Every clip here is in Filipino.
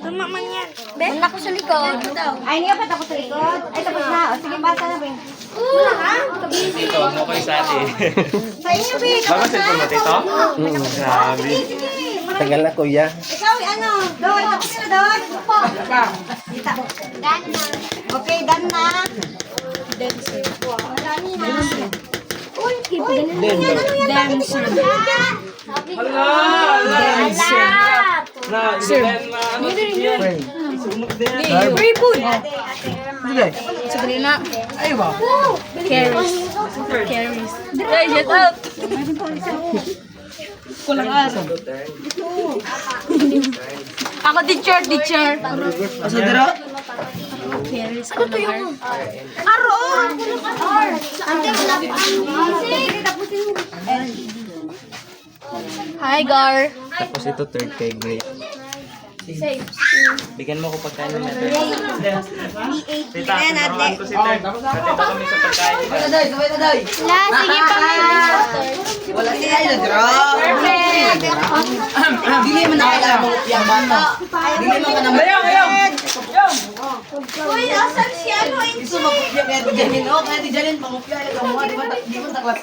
Tama man yan. Ben, ako sa likod. Ay, hindi ka pa tapos sa likod? Ay, tapos na. O, sige, basa na, Ben. Wala ka? Dito, mo kayo sa atin. Sa inyo, Ben. Baka cellphone mo dito? Grabe. Sige. Tagal na kuya. Ikaw, ano? Doy, tapos na, Doy. Dita. Okay, done na. Marami na. Uy, Dancer. Free food. Sabrina. Ay, ba? Carries. Hey, shut up. Kulang asa. Ako teacher. Asa dira? Ano to yung? Aron! Ante, wala pa. Hi, Gar. Tapos ito third kay Gray. Bigyan mo ko pagkain ng natin. Tita, turuan ko si Ter. Dati ba kami sa pagkain? La, sige pa Wala siya na dira. Dili man nakailangan mo yung bata. Dili man ka naman. Ayaw. Uy, asan si ano? Gusto magpupya kaya di Janine. Oh, kaya di Janine pangupya. Di mo taklas.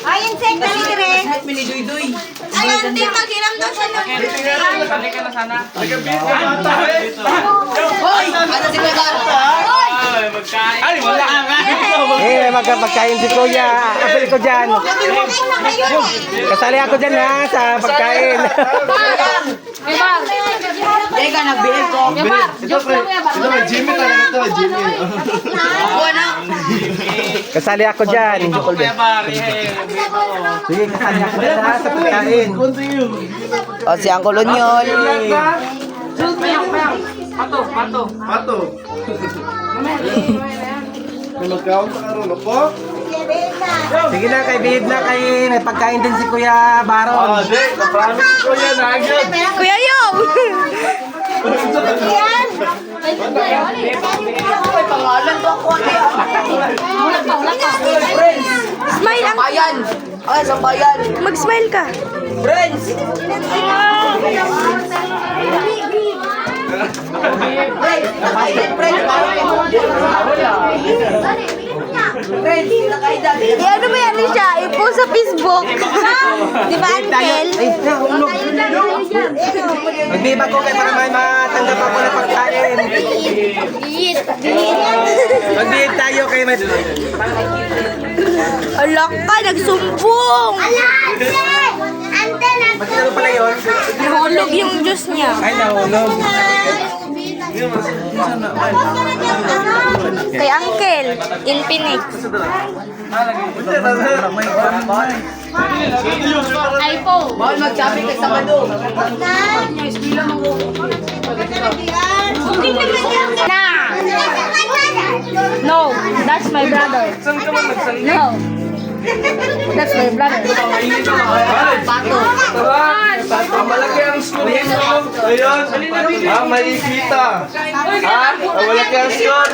Ay, insect na litre. Kahit mini duy-duy. Ay, ante, maghiram daw siya ng... Sali ka na sana. Hoy! Ano si Kuya Gar? Ay, magkain. Ay, wala nga. Eh, magpagkain si Kuya. Apel ko dyan. Kasali ako dyan ha, sa pagkain. Teka, nag-behave ko. Jimmy talaga ito, Jimmy. Ako na. Kasali ako dyan. Ako kaya pare. Sige, kasali ako dyan ha, sa pagkain. O, si Uncle Onyol. Pato. Pato. Kung nagkaon sa karoon ako? Sige na, kay Bihib na, kay may pagkain din si Kuya Baron. Di, na-promise ko yan, agad. Kuya Yom! May pangalan to ako. Smile ang... Bayan. Ay, sa bayan. Mag-smile ka. Friends. Friends, nakaidan. Ano ba yan siya? I-post sa Facebook. Di ba, Uncle? Ay, nahulog. Magbibag ko kayo para may matanggap ako ng pagkain. Magbihib tayo kayo may... Alak ka, nagsumbong! Magkano pala yun? Nahulog yung juice niya. Ay, nahulog. Kay Uncle, Infinix. iPhone. Bawal magsabi kay sa mado. Na! No, that's my brother. No. That's my brother. Pato. Ang malaki ang score mo. Ayun. May kita. Ha? Ang malaki ang score.